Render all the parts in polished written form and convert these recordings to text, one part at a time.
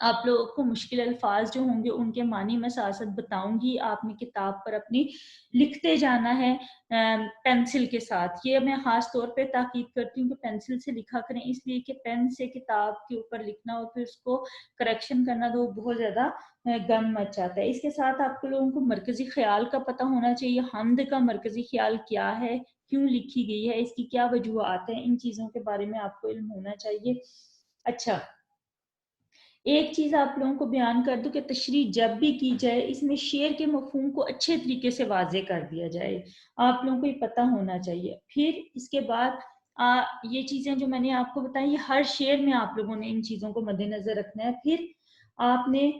آپ لوگوں کو مشکل الفاظ جو ہوں گے ان کے معنی میں ساتھ ساتھ بتاؤں گی. آپ نے کتاب پر اپنی لکھتے جانا ہے پینسل کے ساتھ. یہ میں خاص طور پہ تاکید کرتی ہوں کہ پینسل سے لکھا کریں، اس لیے کہ پین سے کتاب کے اوپر لکھنا اور پھر اس کو کریکشن کرنا تو بہت زیادہ غم مچ جاتا ہے. اس کے ساتھ آپ کو لوگوں کو مرکزی خیال کا پتہ ہونا چاہیے. حمد کا مرکزی خیال کیا ہے، کیوں لکھی گئی ہے، اس کی کیا وجوہات ہیں، ان چیزوں کے بارے میں آپ کو علم ہونا چاہیے. اچھا، ایک چیز آپ لوگوں کو بیان کر دوں کہ تشریح جب بھی کی جائے اس میں شعر کے مفہوم کو اچھے طریقے سے واضح کر دیا جائے. آپ لوگوں کو یہ پتہ ہونا چاہیے. پھر اس کے بعد یہ چیزیں جو میں نے آپ کو بتائی، یہ ہر شعر میں آپ لوگوں نے ان چیزوں کو مد نظر رکھنا ہے. پھر آپ نے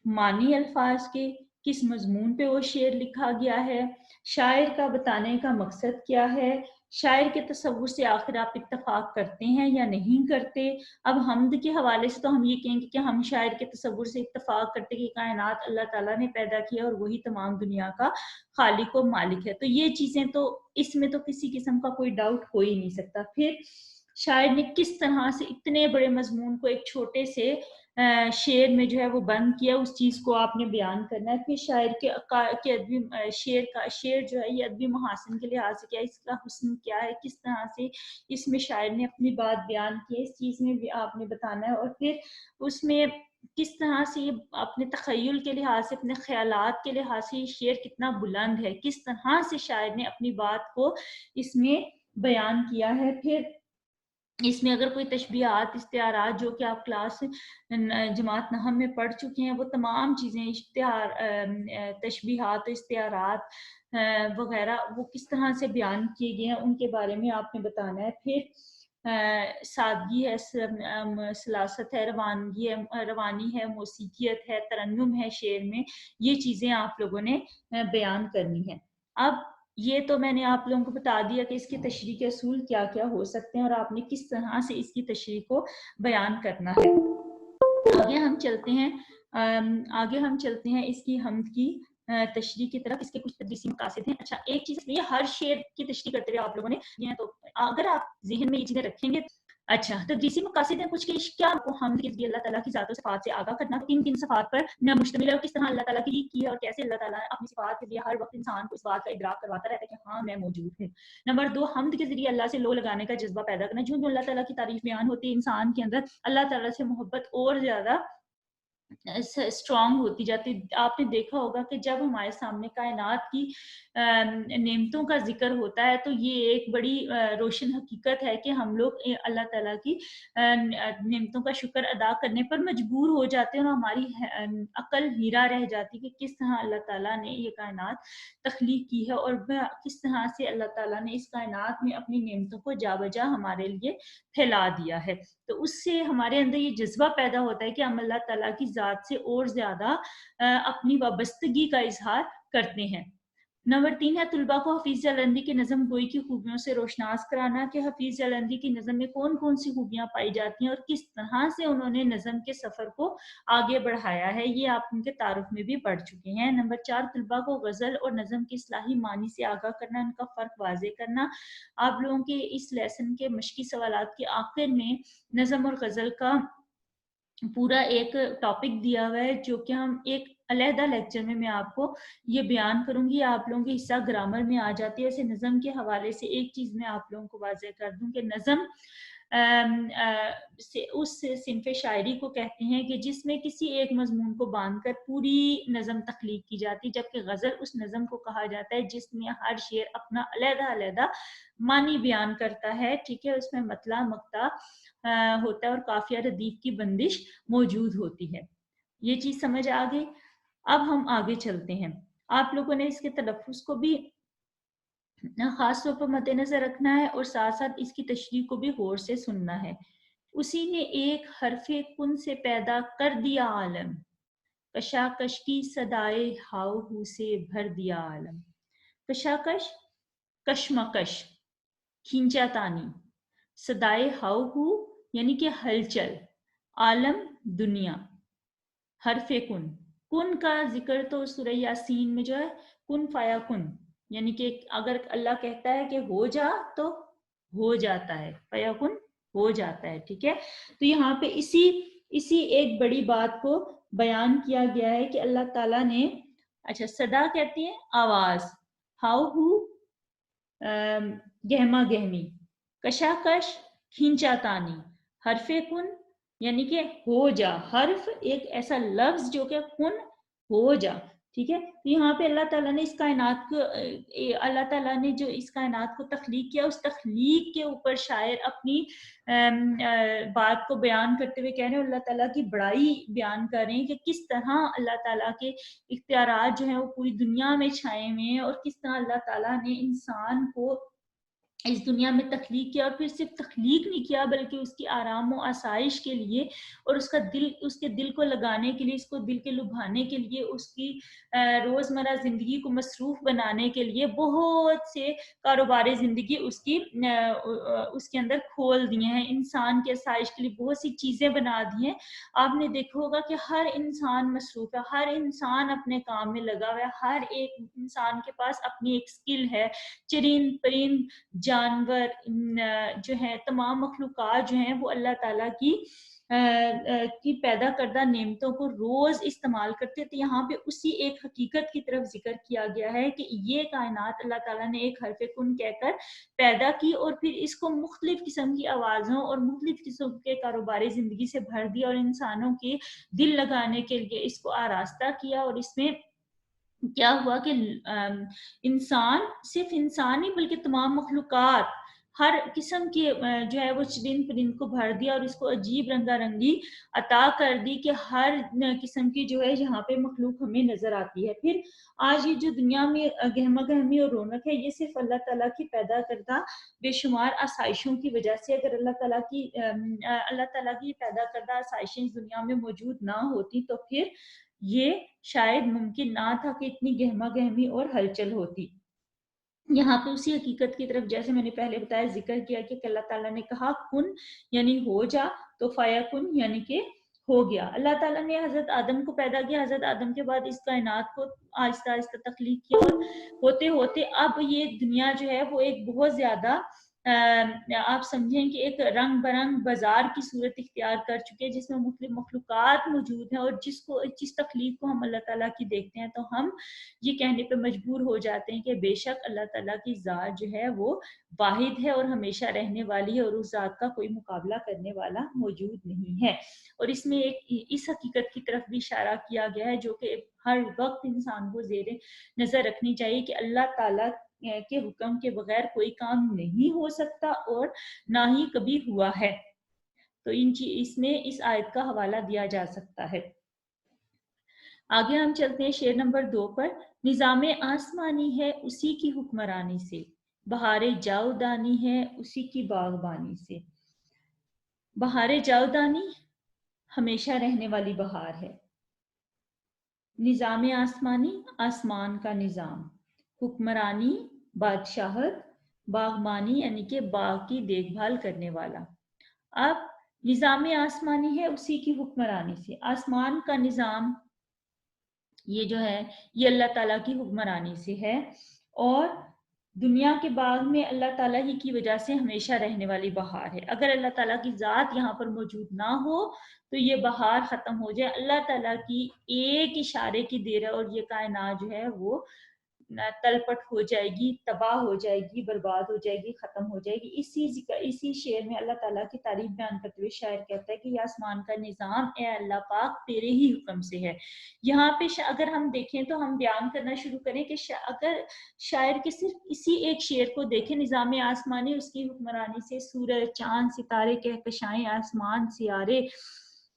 معنی الفاظ کے، کس مضمون پہ وہ شعر لکھا گیا ہے، شاعر کا بتانے کا مقصد کیا ہے، شاعر کے تصور سے آخر آپ اتفاق کرتے ہیں یا نہیں کرتے. اب حمد کے حوالے سے تو ہم یہ کہیں گے کہ ہم شاعر کے تصور سے اتفاق کرتے کہ کائنات اللہ تعالیٰ نے پیدا کیا اور وہی تمام دنیا کا خالق و مالک ہے. تو یہ چیزیں تو اس میں تو کسی قسم کا کوئی ڈاؤٹ ہو ہی نہیں سکتا. پھر شاعر نے کس طرح سے اتنے بڑے مضمون کو ایک چھوٹے سے شعر میں جو ہے وہ بند کیا، اس چیز کو آپ نے بیان کرنا ہے. پھر شاعر کے ادبی شعر جو ہے یہ ادبی محاسن کے لحاظ سے کیا ہے، اس کا حسن کیا ہے، کس طرح سے اس میں شاعر نے اپنی بات بیان کی ہے، اس چیز میں بھی آپ نے بتانا ہے. اور پھر اس میں کس طرح سے اپنے تخیل کے لحاظ سے، اپنے خیالات کے لحاظ سے یہ شعر کتنا بلند ہے، کس طرح سے شاعر نے اپنی بات کو اس میں بیان کیا ہے. پھر اس میں اگر کوئی تشبیہات، استعارات جو کہ آپ کلاس جماعت نحم میں پڑھ چکے ہیں، وہ تمام چیزیں تشبیہات، استعارات وغیرہ وہ کس طرح سے بیان کیے گئے ہیں ان کے بارے میں آپ نے بتانا ہے. پھر سادگی ہے، سلاست ہے، روانی ہے، موسیقیت ہے، ترنم ہے شعر میں، یہ چیزیں آپ لوگوں نے بیان کرنی ہے. اب یہ تو میں نے آپ لوگوں کو بتا دیا کہ اس کی تشریح کے اصول کیا کیا ہو سکتے ہیں اور آپ نے کس طرح سے اس کی تشریح کو بیان کرنا ہے. آگے ہم چلتے ہیں اس کی حمد کی تشریح کی طرف. اس کے کچھ تدریسی مقاصد ہیں. اچھا، ایک چیز یہ ہر شعر کی تشریح کرتے ہوئے آپ لوگوں نے یہ تو اگر آپ ذہن میں یہ چیزیں رکھیں گے. اچھا، تدریسی مقاصد ہیں کچھ کہ کیا کو حمد کے ذریعے اللہ تعالیٰ کی ذات و صفات سے آگاہ کرنا، کن کن صفات پر مشتمل ہے اور کس طرح اللہ تعالیٰ کی ہے اور کیسے اللہ تعالیٰ اپنی صفات کے ذریعے ہر وقت انسان کو اس بات کا ادراک کرواتا رہتا ہے کہ ہاں میں موجود ہوں. نمبر 2، حمد کے ذریعے اللہ سے لو لگانے کا جذبہ پیدا کرنا. جو اللہ تعالیٰ کی تعریف بیان ہوتی ہے انسان کے اندر اللہ تعالیٰ سے محبت اور زیادہ اسٹرانگ ہوتی جاتی. آپ نے دیکھا ہوگا کہ جب ہمارے سامنے کائنات کی نعمتوں کا ذکر ہوتا ہے تو یہ ایک بڑی روشن حقیقت ہے کہ ہم لوگ اللہ تعالیٰ کی نعمتوں کا شکر ادا کرنے پر مجبور ہو جاتے ہیں اور ہماری عقل ہیرا رہ جاتی کہ کس طرح اللہ تعالیٰ نے یہ کائنات تخلیق کی ہے اور کس طرح سے اللہ تعالیٰ نے اس کائنات میں اپنی نعمتوں کو جا بجا ہمارے لیے پھیلا دیا ہے. تو اس سے ہمارے اندر یہ جذبہ پیدا ہوتا ہے کہ ہم اللہ تعالیٰ کی ذات سے اور زیادہ اپنی وابستگی کا اظہار کرتے ہیں. نمبر 3 ہے طلباء کو حفیظ جلندی کی نظم گوئی کی خوبیوں سے روشناس کرانا کہ حفیظ جلندی کی نظم میں کون کون سی خوبیاں پائی جاتی ہیں اور کس طرح سے انہوں نے نظم کے سفر کو آگے بڑھایا ہے. یہ آپ ان کے تعارف میں بھی پڑھ چکے ہیں. نمبر 4، طلباء کو غزل اور نظم کی اصطلاحی معنی سے آگاہ کرنا، ان کا فرق واضح کرنا. آپ لوگوں کے اس لیسن کے مشقی سوالات کے آخر میں نظم اور غزل کا پورا ایک ٹاپک دیا ہوا ہے جو کہ ہم ایک علیحدہ لیکچر میں آپ کو یہ بیان کروں گی. آپ لوگوں کے حصہ گرامر میں آ جاتی ہے. ایسے نظم کے حوالے سے ایک چیز میں آپ لوگوں کو واضح کر دوں کہ نظم اس صنف شاعری کو کہتے ہیں کہ جس میں کسی ایک مضمون کو باندھ کر پوری نظم تخلیق کی جاتی، جبکہ غزل اس نظم کو کہا جاتا ہے جس میں ہر شعر اپنا علیحدہ علیحدہ معنی بیان کرتا ہے. ٹھیک ہے، اس میں مطلع مقطع ہوتا ہے اور قافیہ ردیف کی بندش موجود ہوتی ہے. یہ چیز سمجھ آ گئی. اب ہم آگے چلتے ہیں. آپ لوگوں نے اس کے تلفظ کو بھی خاص طور پر مد نظر رکھنا ہے اور ساتھ ساتھ اس کی تشریح کو بھی غور سے سننا ہے. اسی نے ایک حرف کن سے پیدا کر دیا عالم، کشاکش کی صدائے ہاؤ ہو سے بھر دیا عالم. کشاکش، کشمکش، کھینچا تانی، صدائے ہاؤ ہو یعنی کہ ہلچل، عالم دنیا. حرف کن، کن کا ذکر تو سورہ یاسین میں جو ہے کن فایا کن، یعنی کہ اگر اللہ کہتا ہے کہ ہو جا تو ہو جاتا ہے، فیا کن ہو جاتا ہے. ٹھیک ہے، تو یہاں پہ اسی ایک بڑی بات کو بیان کیا گیا ہے کہ اللہ تعالیٰ نے اچھا صدا کہتی ہیں آواز، ہاؤ ہو گہما گہمی، کشاکش کھینچا تانی، حرف کن یعنی کہ ہو جا، حرف ایک ایسا لفظ جو کہ کن ہو جا، ٹھیک ہے. تو یہاں پہ اللہ تعالیٰ نے اس کائنات کو اللہ تعالیٰ نے جو اس کائنات کو تخلیق کیا اس تخلیق کے اوپر شاعر اپنی بات کو بیان کرتے ہوئے کہہ رہے ہیں، اللہ تعالیٰ کی بڑائی بیان کر رہے ہیں کہ کس طرح اللہ تعالیٰ کے اختیارات جو ہیں وہ پوری دنیا میں چھائے ہوئے ہیں، اور کس طرح اللہ تعالیٰ نے انسان کو اس دنیا میں تخلیق کیا، اور پھر صرف تخلیق نہیں کیا بلکہ اس کی آرام و آسائش کے لیے اور اس کے دل کو لگانے کے لیے، اس کو دل کے لبھانے کے لیے، اس کی روزمرہ زندگی کو مصروف بنانے کے لیے بہت سے کاروبار زندگی اس کے اندر کھول دیے ہیں، انسان کی آسائش کے لیے بہت سی چیزیں بنا دی ہیں. آپ نے دیکھا ہوگا کہ ہر انسان مصروف ہے، ہر انسان اپنے کام میں لگا ہوا ہے، ہر ایک انسان کے پاس اپنی ایک سکل ہے. چرند پرند جانور جو ہیں، تمام مخلوقات جو ہیں وہ اللہ تعالیٰ کی پیدا کردہ نعمتوں کو روز استعمال کرتے تھے. یہاں پہ اسی ایک حقیقت کی طرف ذکر کیا گیا ہے کہ یہ کائنات اللہ تعالیٰ نے ایک حرف کن کہہ کر پیدا کی، اور پھر اس کو مختلف قسم کی آوازوں اور مختلف قسم کے کاروباری زندگی سے بھر دیا، اور انسانوں کے دل لگانے کے لیے اس کو آراستہ کیا. اور اس میں کیا ہوا کہ انسان، صرف انسان نہیں بلکہ تمام مخلوقات، ہر قسم کے جو ہے وہ چرند پرند کو بھر دیا، اور اس کو عجیب رنگا رنگی عطا کر دی کہ ہر قسم کی جو ہے یہاں پہ مخلوق ہمیں نظر آتی ہے. پھر آج یہ جو دنیا میں گہما گہمی اور رونق ہے، یہ صرف اللہ تعالیٰ کی پیدا کردہ بے شمار آسائشوں کی وجہ سے. اگر اللہ تعالیٰ کی پیدا کردہ آسائشیں اس دنیا میں موجود نہ ہوتی تو پھر یہ شاید ممکن نہ تھا کہ اتنی گہما گہمی اور ہلچل ہوتی. یہاں پہ اسی حقیقت کی طرف جیسے میں نے پہلے بتایا ذکر کیا کہ اللہ تعالیٰ نے کہا کن یعنی ہو جا، تو فیا کن یعنی کہ ہو گیا. اللہ تعالیٰ نے حضرت آدم کو پیدا کیا، حضرت آدم کے بعد اس کائنات کو آہستہ آہستہ تخلیق کیا، اور ہوتے ہوتے اب یہ دنیا جو ہے وہ ایک بہت زیادہ آپ سمجھیں کہ ایک رنگ برنگ بازار کی صورت اختیار کر چکے، جس میں مختلف مخلوقات موجود ہیں، اور جس تخلیق کو ہم اللہ تعالیٰ کی دیکھتے ہیں تو ہم یہ کہنے پہ مجبور ہو جاتے ہیں کہ بے شک اللہ تعالیٰ کی ذات جو ہے وہ واحد ہے اور ہمیشہ رہنے والی ہے، اور اس ذات کا کوئی مقابلہ کرنے والا موجود نہیں ہے. اور اس میں اس حقیقت کی طرف بھی اشارہ کیا گیا ہے جو کہ ہر وقت انسان کو زیر نظر رکھنی چاہیے کہ اللہ تعالیٰ کے حکم کے بغیر کوئی کام نہیں ہو سکتا اور نہ ہی کبھی ہوا ہے. تو اس میں اس آیت کا حوالہ دیا جا سکتا ہے. آگے ہم چلتے ہیں شعر نمبر 2 پر. نظام آسمانی ہے اسی کی حکمرانی سے، بہار جاودانی ہے اسی کی باغبانی سے. بہار جاودانی ہمیشہ رہنے والی بہار ہے. نظام آسمانی آسمان کا نظام، حکمرانی بادشاہت، باغبانی یعنی کہ باغ کی دیکھ بھال کرنے والا. اب نظام آسمانی ہے اسی کی حکمرانی سے، آسمان کا نظام یہ جو ہے یہ اللہ تعالیٰ کی حکمرانی سے ہے، اور دنیا کے باغ میں اللہ تعالیٰ ہی کی وجہ سے ہمیشہ رہنے والی بہار ہے. اگر اللہ تعالیٰ کی ذات یہاں پر موجود نہ ہو تو یہ بہار ختم ہو جائے. اللہ تعالیٰ کی ایک اشارے کی دیر ہے اور یہ کائنات جو ہے وہ تلپٹ ہو جائے گی، تباہ ہو جائے گی، برباد ہو جائے گی، ختم ہو جائے گی. اسی شعر میں اللہ تعالیٰ کی تعریف بیان کرتے ہوئے شاعر کہتا ہے کہ یہ آسمان کا نظام اے اللہ پاک تیرے ہی حکم سے ہے. یہاں پہ اگر ہم دیکھیں تو ہم بیان کرنا شروع کریں کہ اگر شاعر کے صرف اسی ایک شعر کو دیکھیں، نظام آسمانی اس کی حکمرانی سے، سورج چاند ستارے کہکشائیں آسمان سیارے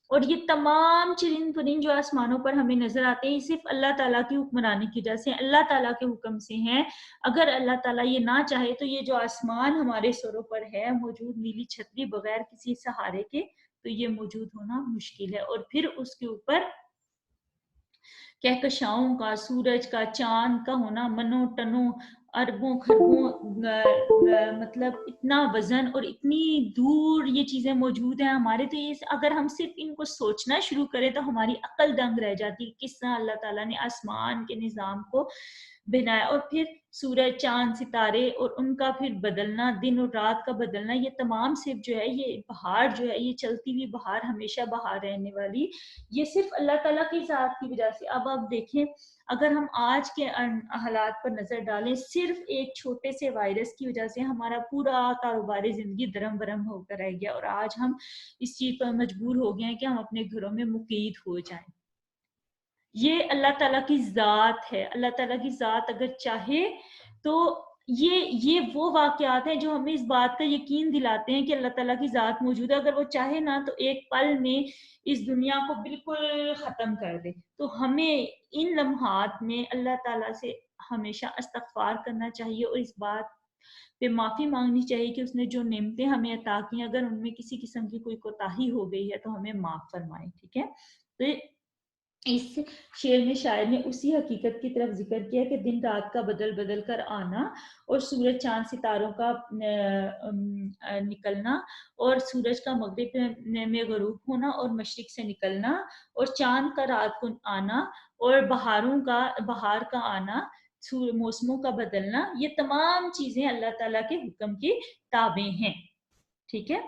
اور یہ تمام چرند پرند جو آسمانوں پر ہمیں نظر آتے ہیں صرف اللہ تعالیٰ کی حکمرانی کی وجہ سے، اللہ تعالیٰ کے حکم سے ہیں. اگر اللہ تعالیٰ یہ نہ چاہے تو یہ جو آسمان ہمارے سروں پر ہے موجود، نیلی چھتری بغیر کسی سہارے کے، تو یہ موجود ہونا مشکل ہے. اور پھر اس کے اوپر کہکشاؤں کا، سورج کا، چاند کا ہونا، منوں ٹنوں اربوں خربوں مطلب اتنا وزن اور اتنی دور یہ چیزیں موجود ہیں ہمارے. تو یہ اگر ہم صرف ان کو سوچنا شروع کریں تو ہماری عقل دنگ رہ جاتی ہے کس طرح اللہ تعالیٰ نے آسمان کے نظام کو بنایا، اور پھر سورج چاند ستارے اور ان کا پھر بدلنا، دن اور رات کا بدلنا، یہ تمام صرف جو ہے یہ بہار جو ہے یہ چلتی ہوئی بہار ہمیشہ بہار رہنے والی، یہ صرف اللہ تعالیٰ کی ذات کی وجہ سے۔ اب آپ دیکھیں اگر ہم آج کے حالات پر نظر ڈالیں، صرف ایک چھوٹے سے وائرس کی وجہ سے ہمارا پورا کاروباری زندگی درم برم ہو کر رہ گیا، اور آج ہم اس چیز پر مجبور ہو گئے ہیں کہ ہم اپنے گھروں میں مقید ہو جائیں۔ یہ اللہ تعالیٰ کی ذات ہے، اللہ تعالیٰ کی ذات اگر چاہے تو یہ وہ واقعات ہیں جو ہمیں اس بات کا یقین دلاتے ہیں کہ اللہ تعالیٰ کی ذات موجود ہے۔ اگر وہ چاہے نا تو ایک پل میں اس دنیا کو بالکل ختم کر دے۔ تو ہمیں ان لمحات میں اللہ تعالیٰ سے ہمیشہ استغفار کرنا چاہیے اور اس بات پہ معافی مانگنی چاہیے کہ اس نے جو نعمتیں ہمیں عطا کی ہیں، اگر ان میں کسی قسم کی کوئی کوتاہی ہو گئی ہے تو ہمیں معاف فرمائیں، ٹھیک ہے۔ تو اس شعر میں شاعر نے اسی حقیقت کی طرف ذکر کیا کہ دن رات کا بدل بدل کر آنا، اور سورج چاند ستاروں کا نکلنا، اور سورج کا مغرب میں غروب ہونا اور مشرق سے نکلنا، اور چاند کا رات کو آنا، اور بہار کا آنا، موسموں کا بدلنا، یہ تمام چیزیں اللہ تعالیٰ کے حکم کی تابع ہیں، ٹھیک ہے۔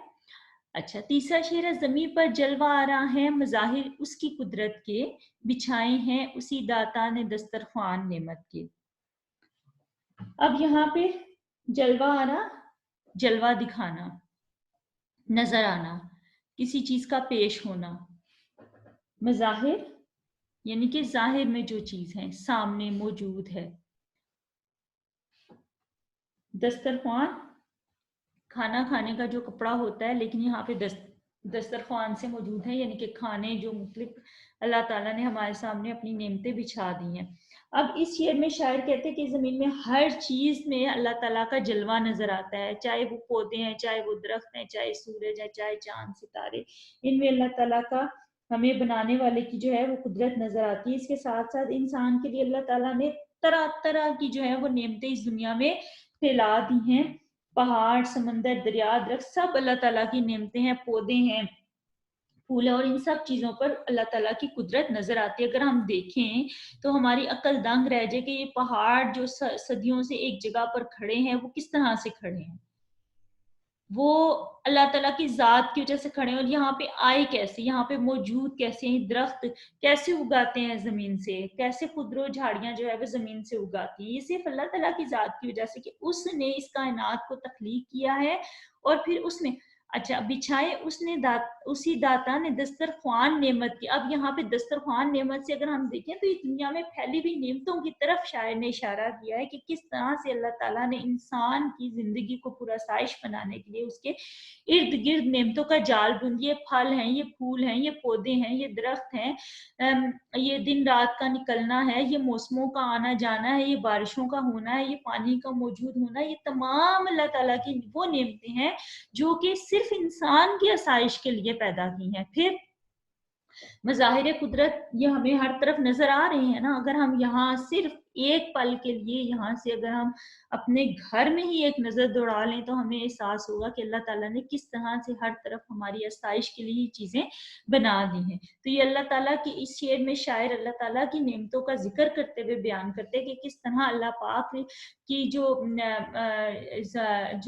اچھا، تیسرا شعر ہے، زمین پر جلوہ آرا ہے مظاہر اس کی قدرت کے، بچھائے ہیں اسی داتا نے دسترخوان نعمت کے۔ اب یہاں پہ جلوہ آرا، جلوہ دکھانا، نظر آنا، کسی چیز کا پیش ہونا، مظاہر یعنی کہ ظاہر میں جو چیز ہے سامنے موجود ہے، دسترخوان کھانا کھانے کا جو کپڑا ہوتا ہے، لیکن یہاں پہ دسترخوان سے موجود ہے، یعنی کہ کھانے جو مختلف اللہ تعالیٰ نے ہمارے سامنے اپنی نعمتیں بچھا دی ہیں۔ اب اس شعر میں شاعر کہتے ہیں کہ زمین میں ہر چیز میں اللہ تعالیٰ کا جلوہ نظر آتا ہے، چاہے وہ پودے ہیں، چاہے وہ درخت ہیں، چاہے سورج ہے، چاہے چاند ستارے، ان میں اللہ تعالیٰ کا ہمیں بنانے والے کی جو ہے وہ قدرت نظر آتی ہے۔ اس کے ساتھ ساتھ انسان کے لیے اللہ تعالیٰ نے طرح طرح کی جو ہے وہ نعمتیں اس دنیا میں پھیلا دی ہیں، پہاڑ، سمندر، دریا، درخت، سب اللہ تعالیٰ کی نعمتیں ہیں، پودے ہیں، پھول ہیں، اور ان سب چیزوں پر اللہ تعالیٰ کی قدرت نظر آتی ہے۔ اگر ہم دیکھیں تو ہماری عقل دنگ رہ جائے کہ یہ پہاڑ جو صدیوں سے ایک جگہ پر کھڑے ہیں وہ کس طرح سے کھڑے ہیں، وہ اللہ تعالیٰ کی ذات کی وجہ سے کھڑے ہیں، اور یہاں پہ آئے کیسے، یہاں پہ موجود کیسے ہیں، درخت کیسے اگاتے ہیں زمین سے، کیسے خودرو جھاڑیاں جو ہے وہ زمین سے اگاتی ہیں، یہ صرف اللہ تعالیٰ کی ذات کی وجہ سے کہ اس نے اس کائنات کو تخلیق کیا ہے، اور پھر اس میں اچھا بچھائے اسی داتا نے دسترخوان نعمت کی۔ اب یہاں پہ دسترخوان نعمت سے اگر ہم دیکھیں تو یہ دنیا میں پھیلی ہوئی نعمتوں کی طرف شاعر نے اشارہ کیا ہے کہ کس طرح سے اللہ تعالیٰ نے انسان کی زندگی کو پرآسائش بنانے کے لیے اس کے ارد گرد نعمتوں کا جال بند، یہ پھل ہیں، یہ پھول ہیں، یہ پودے ہیں، یہ درخت ہیں، یہ دن رات کا نکلنا ہے، یہ موسموں کا آنا جانا ہے، یہ بارشوں کا ہونا ہے، یہ پانی کا موجود ہونا، یہ تمام اللہ تعالیٰ کی وہ نعمتیں ہیں جو کہ صرف انسان کی آسائش کے لیے پیدا کی ہیں۔ پھر مظاہر قدرت یہ ہمیں ہر طرف نظر آ رہے ہیں نا، اگر ہم یہاں صرف ایک پل کے لیے یہاں سے اگر ہم اپنے گھر میں ہی ایک نظر دوڑا لیں تو ہمیں احساس ہوگا کہ اللہ تعالیٰ نے کس طرح سے ہر طرف ہماری آسائش کے لیے چیزیں بنا دی ہیں۔ تو یہ اللہ تعالیٰ کی اس شعر میں شاعر اللہ تعالیٰ کی نعمتوں کا ذکر کرتے ہوئے بیان کرتے ہیں کہ کس طرح اللہ پاک کی جو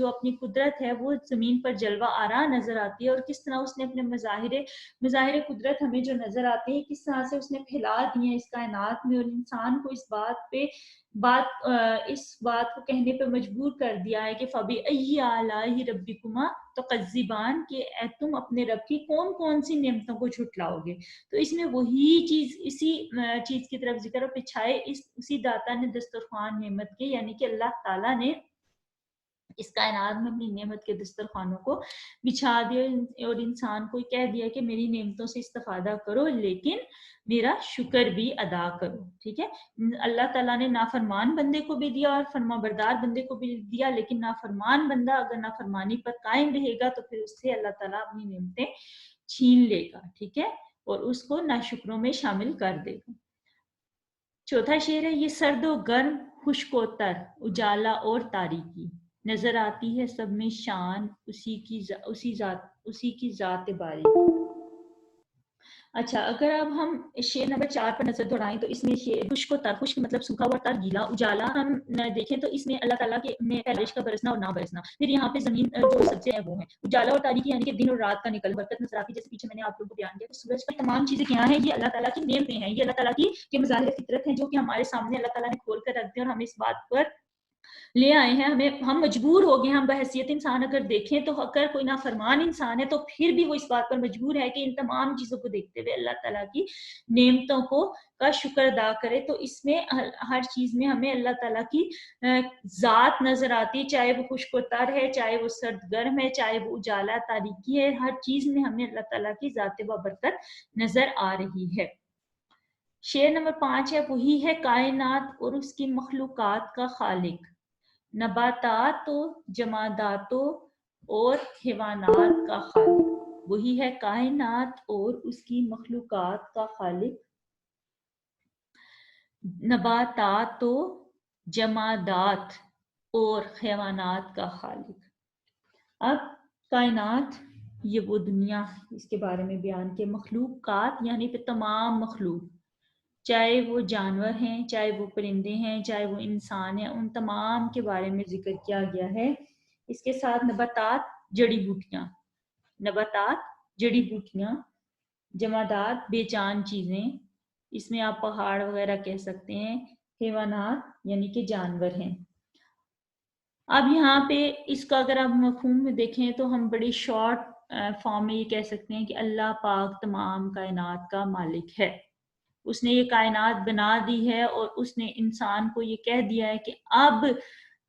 اپنی قدرت ہے وہ زمین پر جلوہ آرا نظر آتی ہے، اور کس طرح اس نے اپنے مظاہر قدرت ہمیں جو نظر آتے ہیں کس طرح سے اس نے پھیلا دی ہیں اس کائنات میں، اور انسان کو اس بات کو کہنے پہ مجبور کر دیا ہے کہ فَبِأَيِّ آلَاءِ رَبِّكُمَا تُكَذِّبَانِ کہ اے تم اپنے رب کی کون کون سی نعمتوں کو جھٹلاؤ گے۔ تو اس میں وہی چیز اسی چیز کی طرف ذکر پچھائے اسی داتا نے دسترخوان نعمت کے، یعنی کہ اللہ تعالیٰ نے اس کائنات میں اپنی نعمت کے دسترخوانوں کو بچھا دیا، اور انسان کو کہہ دیا کہ میری نعمتوں سے استفادہ کرو لیکن میرا شکر بھی ادا کرو، ٹھیک ہے۔ اللہ تعالیٰ نے نافرمان بندے کو بھی دیا اور فرما بردار بندے کو بھی دیا، لیکن نافرمان بندہ اگر نافرمانی پر قائم رہے گا تو پھر اس سے اللہ تعالیٰ اپنی نعمتیں چھین لے گا، ٹھیک ہے، اور اس کو ناشکروں میں شامل کر دے گا۔ چوتھا شعر ہے، یہ سرد و گرم، خشک و تر، اجالا اور تاریکی، نظر آتی ہے سب میں شان اسی کی ذات باری۔ اچھا، اگر اب ہم شعر نمبر 4 پر نظر دوڑائیں تو اس میں خشک و تر، خشک مطلب سوکھا ہوا، تر گیلا، اجالا ہم دیکھیں تو اس میں اللہ تعالیٰ کے میں بارش کا برسنا اور نہ برسنا، پھر یہاں پہ زمین جو سبزے ہیں وہ ہیں، اجالا اور تاریکی یعنی کہ دن اور رات کا نکل، برکت نظر آتی ہے، جیسے پیچھے میں نے آپ لوگوں کو بیان کیا کہ سورج کی تمام چیزیں کیا ہیں، یہ اللہ تعالیٰ کی نعمتیں ہیں، یہ اللہ تعالیٰ کی کے مظاہر فطرت ہیں جو کہ ہمارے سامنے اللہ تعالیٰ نے کھول کر رکھ دیا اور ہم اس بات پر لے آئے ہیں، ہم مجبور ہو گئے، ہم بحیثیت انسان اگر دیکھیں تو اگر کوئی نافرمان انسان ہے تو پھر بھی وہ اس بات پر مجبور ہے کہ ان تمام چیزوں کو دیکھتے ہوئے اللہ تعالیٰ کی نعمتوں کا شکر ادا کرے۔ تو اس میں ہر چیز میں ہمیں اللہ تعالیٰ کی ذات نظر آتی ہے، چاہے وہ خشک و تر ہے، چاہے وہ سرد گرم ہے، چاہے وہ اجالا تاریکی ہے، ہر چیز میں ہمیں اللہ تعالیٰ کی ذات و برکت نظر آ رہی ہے۔ شعر نمبر 5 ہے، وہی ہے کائنات اور اس کی مخلوقات کا خالق، نباتات و جماداتوں اور حیوانات کا خالق، وہی ہے کائنات اور اس کی مخلوقات کا خالق، نباتات و جمادات اور حیوانات کا خالق۔ اب کائنات یہ وہ دنیا، اس کے بارے میں بیان کے، مخلوقات یعنی کہ تمام مخلوق، چاہے وہ جانور ہیں، چاہے وہ پرندے ہیں، چاہے وہ انسان ہیں، ان تمام کے بارے میں ذکر کیا گیا ہے۔ اس کے ساتھ نباتات جڑی بوٹیاں، نباتات جڑی بوٹیاں، جمادات بے جان چیزیں، اس میں آپ پہاڑ وغیرہ کہہ سکتے ہیں، حیوانات یعنی کہ جانور ہیں۔ اب یہاں پہ اس کا اگر آپ مفہوم میں دیکھیں تو ہم بڑی شارٹ فارم میں یہ کہہ سکتے ہیں کہ اللہ پاک تمام کائنات کا مالک ہے، اس نے یہ کائنات بنا دی ہے اور اس نے انسان کو یہ کہہ دیا ہے کہ اب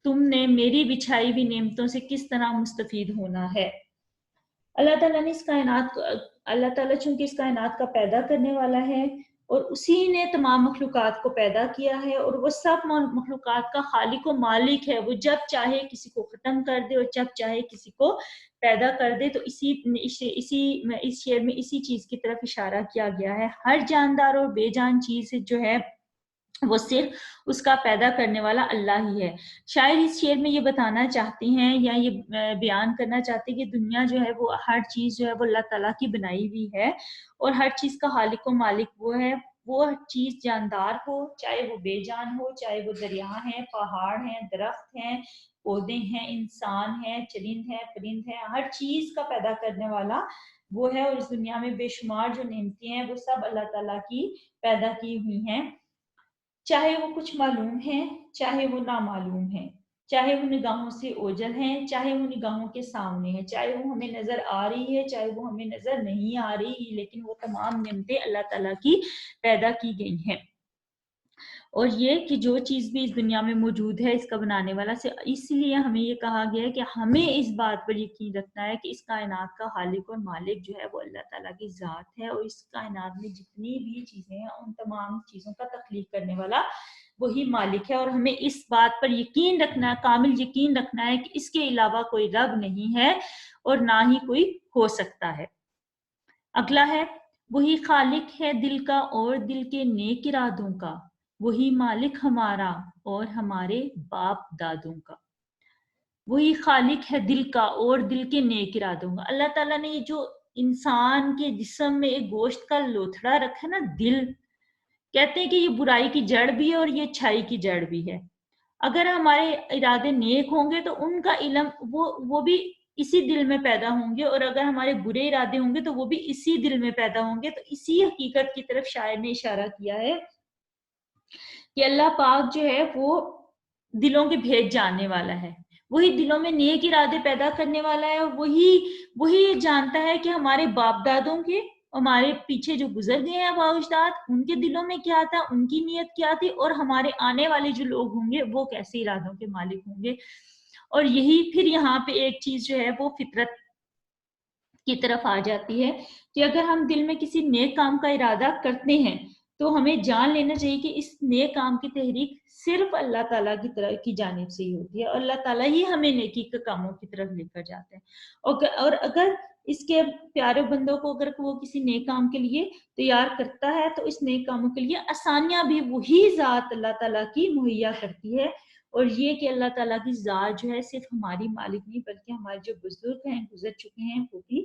تم نے میری بچھائی ہوئی نعمتوں سے کس طرح مستفید ہونا ہے۔ اللہ تعالیٰ نے اس کائنات کو، اللہ تعالیٰ چونکہ اس کائنات کا پیدا کرنے والا ہے اور اسی نے تمام مخلوقات کو پیدا کیا ہے، اور وہ سب مخلوقات کا خالق و مالک ہے، وہ جب چاہے کسی کو ختم کر دے اور جب چاہے کسی کو پیدا کر دے۔ تو اس شعر میں اسی چیز کی طرف اشارہ کیا گیا ہے، ہر جاندار اور بے جان چیز جو ہے وہ صرف اس کا پیدا کرنے والا اللہ ہی ہے۔ شاید اس شعر میں یہ بتانا چاہتے ہیں یا یہ بیان کرنا چاہتے ہیں کہ دنیا جو ہے وہ ہر چیز جو ہے وہ اللہ تعالیٰ کی بنائی ہوئی ہے اور ہر چیز کا خالق و مالک وہ ہے، وہ چیز جاندار ہو چاہے وہ بے جان ہو، چاہے وہ دریا ہیں، پہاڑ ہیں، درخت ہیں، پودے ہیں، انسان ہیں، چرند ہیں، پرند ہیں، ہر چیز کا پیدا کرنے والا وہ ہے، اور اس دنیا میں بے شمار جو نعمتیں ہیں وہ سب اللہ تعالیٰ کی پیدا کی ہوئی ہیں، چاہے وہ کچھ معلوم ہیں، چاہے وہ نامعلوم ہیں، چاہے وہ نگاہوں سے اوجھل ہیں، چاہے وہ نگاہوں کے سامنے ہیں، چاہے وہ ہمیں نظر آ رہی ہے، چاہے وہ ہمیں نظر نہیں آ رہی، لیکن وہ تمام نعمتیں اللہ تعالیٰ کی پیدا کی گئی ہیں۔ اور یہ کہ جو چیز بھی اس دنیا میں موجود ہے اس کا بنانے والا سے، اس لیے ہمیں یہ کہا گیا ہے کہ ہمیں اس بات پر یقین رکھنا ہے کہ اس کائنات کا خالق اور مالک جو ہے وہ اللہ تعالیٰ کی ذات ہے، اور اس کائنات میں جتنی بھی چیزیں ہیں ان تمام چیزوں کا تخلیق کرنے والا وہی مالک ہے، اور ہمیں اس بات پر یقین رکھنا ہے، کامل یقین رکھنا ہے کہ اس کے علاوہ کوئی رب نہیں ہے اور نہ ہی کوئی ہو سکتا ہے۔ اگلا ہے، وہی خالق ہے دل کا اور دل کے نیک ارادوں کا، وہی مالک ہمارا اور ہمارے باپ دادوں کا، وہی خالق ہے دل کا اور دل کے نیک ارادوں کا۔ اللہ تعالیٰ نے یہ جو انسان کے جسم میں ایک گوشت کا لوتھڑا رکھا ہے نا، دل، کہتے ہیں کہ یہ برائی کی جڑ بھی ہے اور یہ اچھائی کی جڑ بھی ہے۔ اگر ہمارے ارادے نیک ہوں گے تو ان کا علم وہ بھی اسی دل میں پیدا ہوں گے، اور اگر ہمارے برے ارادے ہوں گے تو وہ بھی اسی دل میں پیدا ہوں گے۔ تو اسی حقیقت کی طرف شاعر نے اشارہ کیا ہے کہ اللہ پاک جو ہے وہ دلوں کے بھید جاننے والا ہے، وہی دلوں میں نیک ارادے پیدا کرنے والا ہے، اور وہی جانتا ہے کہ ہمارے باپ دادوں کے، ہمارے پیچھے جو گزر گئے ہیں آباء و اجداد، ان کے دلوں میں کیا تھا، ان کی نیت کیا تھی، اور ہمارے آنے والے جو لوگ ہوں گے وہ کیسے ارادوں کے مالک ہوں گے۔ اور یہی پھر یہاں پہ ایک چیز جو ہے وہ فطرت کی طرف آ جاتی ہے کہ اگر ہم دل میں کسی نیک کام کا ارادہ کرتے ہیں تو ہمیں جان لینا چاہیے کہ اس نیک کام کی تحریک صرف اللہ تعالیٰ کی طرف کی جانب سے ہی ہوتی ہے، اور اللہ تعالیٰ ہی ہمیں نیکی کے کاموں کی طرف لے کر جاتے ہیں، اور اگر اس کے پیارے بندوں کو اگر وہ کسی نیک کام کے لیے تیار کرتا ہے تو اس نیک کاموں کے لیے آسانیاں بھی وہی ذات اللہ تعالیٰ کی مہیا کرتی ہے۔ اور یہ کہ اللہ تعالیٰ کی ذات جو ہے صرف ہماری مالک نہیں بلکہ ہمارے جو بزرگ ہیں گزر چکے ہیں وہ بھی